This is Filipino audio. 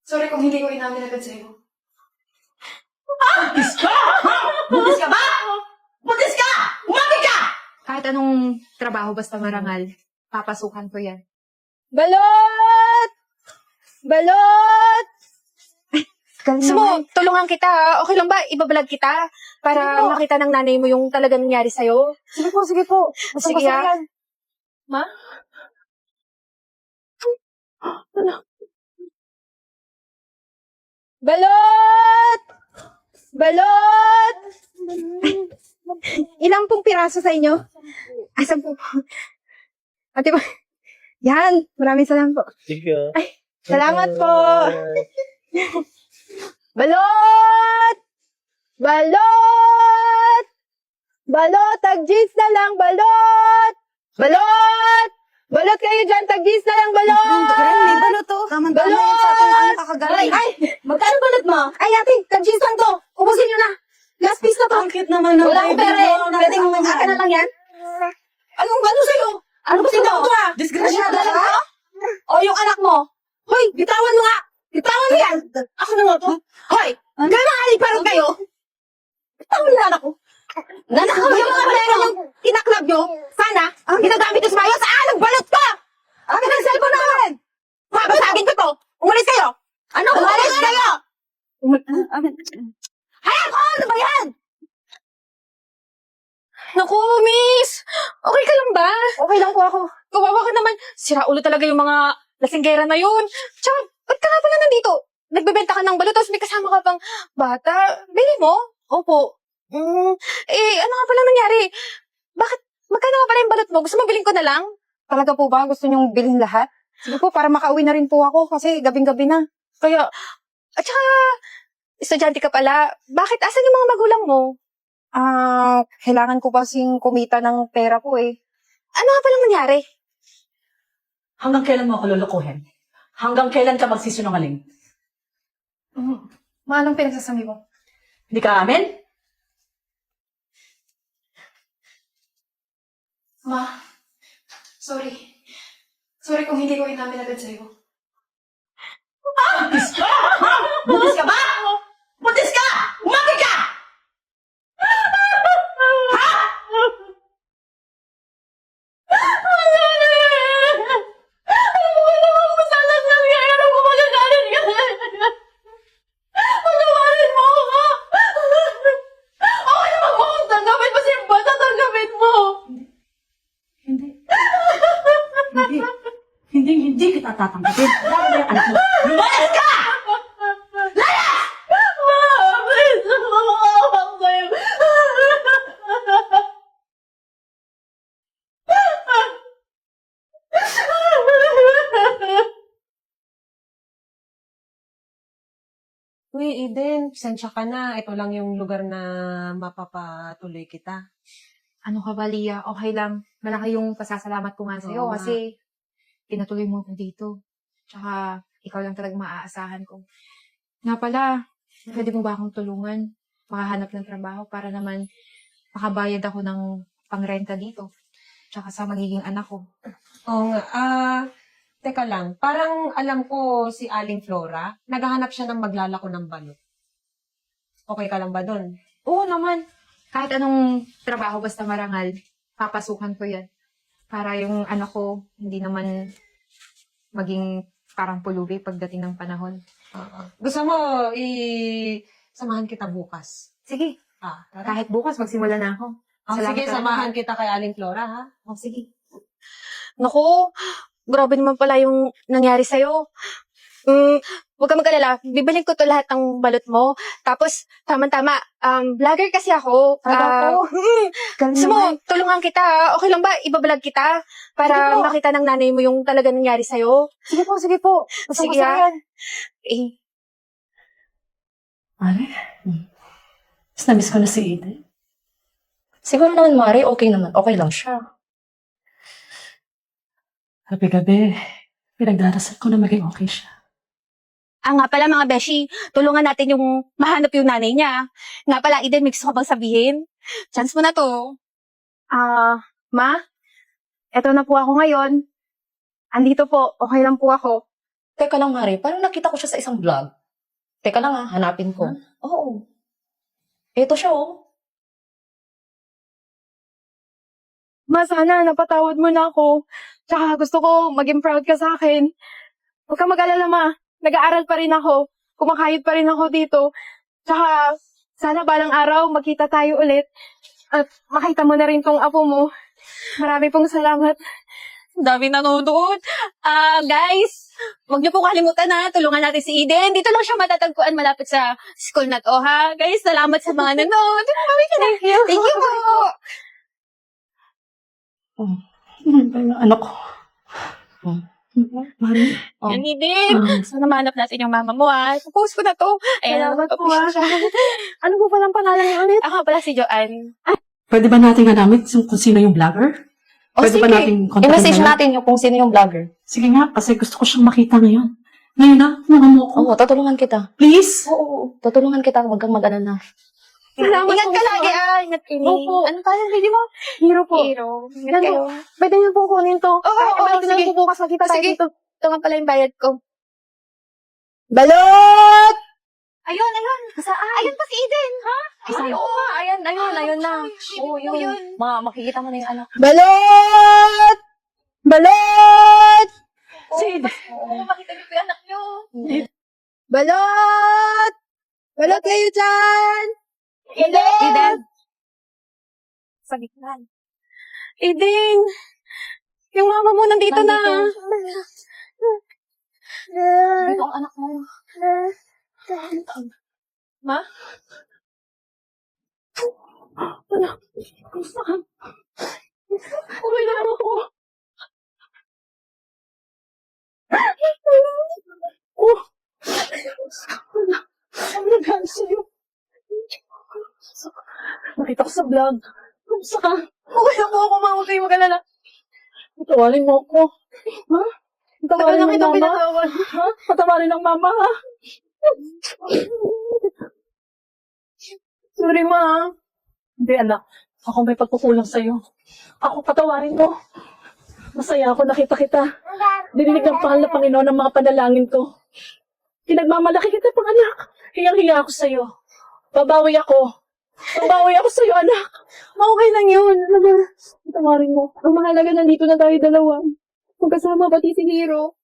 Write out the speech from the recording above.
Sorry kung hindi ko inamin agad sa'yo. Buntis ka! Ha? Buntis ka ba? Buntis ka! Umamin ka! Kahit anong trabaho basta marangal, papasukan ko yan. Balot! Balot! Gusto mo, tulungan kita ha? Okay lang ba? Ibabalag kita? Para makita ng nanay mo yung talagang nangyari sa'yo? Sige po, sige po. Sige ha? Ma? Balot! Balot! Ilang pong piraso sa inyo? Asan po? Ate po. Yan. Maraming salamat po. Sige. Ay, salamat po. Balot! Balot! Balot! Tag-jeans na lang, balot! Balot! Balot kayo dyan, tag-jeans na lang, balot! May balot to. Tama-tama yan sa ating kakagaling. Ay! Magkano balot mo? Ay, ate, tag-jeans lang to. Ubusin nyo na. Last piece na to. Ang cute naman ng Wala akong pera eh. Pwede naman. akin na lang yan. Anong gano'n sa'yo? Ano ba sino to ha? Disgrasyado ka? O yung anak mo? Hoy, bitawan mo nga! Bitawan mo yan! Ako na nga to. Hoy, gano'n aliparod kayo? Bitawan mo yung anak ko. Nanakaw yung mga pera yung tinaklab nyo. Sana, ginagamit nyo sa mayo. Saan? Nagbalot ka! Akin ang cellphone naman! Babasagin ko to. Umalis kayo! Ano? Umalis kayo! Hayaan ko! Ano ba yan? Naku, miss! Okay ka lang ba? Okay lang po ako. Kawawa ka naman. Sira ulo talaga yung mga lasinggera na yun. Tsaka, ba't ka nga pala nandito? Nagbebenta ka ng balot, tapos may kasama ka pang bata. Bili mo? Opo. Ano nga pala nangyari? Bakit? Magkano nga pala yung balot mo? Gusto mo bilhin ko na lang? Talaga po ba? Gusto niyong bilhin lahat? Sige po, para makauwi na rin po ako kasi gabing-gabi na. Kaya, at saka, estudyante ka pala. Bakit? Asan yung mga magulang mo? Kailangan ko kasing kumita ng pera ko eh. Ano nga pala nangyari? Hanggang kailan mo ako lulukuhin? Hanggang kailan ka magsisinungaling? Ma, anong pinagsasabi mo? Hindi ka amin? Ma, sorry. Sorry kung hindi ko inamin agad sa'yo. Buntis ka! Ha? Buntis ka ba? Buntis ka! Umamin ka! Ha? Hindi. Hindi kita tatanggapin. Lalo na yung anak mo. Lumayas ka! Uy, Eden, pasensya ka na. Ito lang yung lugar na mapapatuloy kita. Ano ka ba, Lia? Okay lang. Malaki yung pasasalamat ko nga sa'yo Oo nga. kasi pinatuloy mo ako dito. Tsaka, ikaw lang talagang maaasahan ko. Nga pala, pwede mo ba akong tulungan? Makahanap ng trabaho para naman makabayad ako ng pangrenta dito. Tsaka sa magiging anak ko. Oo nga. Teka lang. Parang alam ko si Aling Flora, naghahanap siya ng maglalako ng balot. Okay ka lang ba dun? Oo naman. Kahit anong trabaho basta marangal, papasukan ko yan. Para yung anak ko, hindi naman maging parang pulubi pagdating ng panahon. Gusto mo, samahan kita bukas. Sige, Tara. kahit bukas magsimula na ako. Salamat Sige, talaga. samahan kita kay Aling Flora, ha? Sige. Naku, grabe naman pala yung nangyari sa'yo. Huwag ka mag-alala. Bibilin ko to lahat ng balot mo. Tapos, tama-tama, vlogger kasi ako. Gusto mo, tulungan kita ha? Okay lang ba? Ibabalag kita? Para Sige po. makita ng nanay mo yung talaga nangyari sa'yo. Sige po, sige po. Sige ha? Eh, Mare, mas na-miss ko na si Eden. Siguro naman, Mari, okay naman. Okay lang siya. Gabi-gabi, pinagdarasal ko na maging okay siya. nga pala mga beshi, tulungan natin yung mahanap yung nanay niya. Nga pala, Eden, may gusto ka bang sabihin? Chance mo na to. Ma, eto na po ako ngayon. Andito po, okay lang po ako. Teka lang, Mari. Parang nakita ko siya sa isang vlog. Teka lang hanapin ko. Oo. Ito siya, oh. Ma, sana napatawad mo na ako. Tsaka gusto ko maging proud ka sa akin. Huwag ka mag-alala, ma. Nag-aaral pa rin ako. Kumakayod pa rin ako dito. Tsaka, sana balang araw magkita tayo ulit. At makita mo na rin tong apo mo. Marami pong salamat. Dami nanonood. Guys, huwag niyo po kalimutan na tulungan natin si Eden. Dito lang siya matatagpuan malapit sa school na to, ha? Guys, salamat sa mga nanonood. Thank you. Thank you po. Anak ko. Mari. Yan, Eden. Sana mahanap natin yung mama mo, ha? Post ko na to. Ayan, Salamat po, siya. Ano po palang pangalan niyo ulit? Ako pala si Joanne. Pwede ba natin hanapin kung sino yung vlogger? O Pwede sige, ba natin kontakin i-message na lang? natin yung kung sino yung vlogger. Sige nga, kasi gusto ko siyang makita ngayon. Ngayon na, mga mo ko. Oo, tutulungan kita. Please. Oo, tutulungan kita. Huwag kang mag-alala. Salamat Ingat po, ka lagi, ah. Ingat kayo. Opo. Ano pa yung video mo? Hero po. Hero. Ingat Ano? kayo. Pwede niyo po kunin to. Oo, oo, sige. sige. Bukas magkita tayo Sige. dito. Ito nga pala yung bayad ko. Balot! Ayun. Ayun pa si Eden, ha? Ay, oo nga. Ayan na. Oo, yun. Makikita mo na yung anak. Balot! Balot! Oo, makita niyo po yung anak niyo. Balot! Balot kayo dyan! Eden. Sa gitna. Eden. Yung mama mo nandito na. Dito ang anak mo. Ma? Okay na ako. Ano nangyari sa'yo? Nakita ko sa vlog. Kamusta ka? Okay na po ako, ma. Huwag kayong mag-alala. Patawarin mo ako. Ha? Tagal Patawarin na ng kitang mama. pinatawad. Ha? Patawarin ng mama, ha? Sorry, ma. Hindi, anak. Ako may pagkukulang sa'yo. Ako patawarin mo. Masaya ako nakita kita. Dininig ng pahal na Panginoon ang mga panalangin ko. Pinagmamalaki kita, panganak. Hiyang-hiya ako sa'yo. Babawi ako. Babawi ako sa'yo, anak. Okay lang yun. Ano ba? Patawarin mo. Ang mahalaga nandito na tayo dalawa. Magkasama pati si Hero.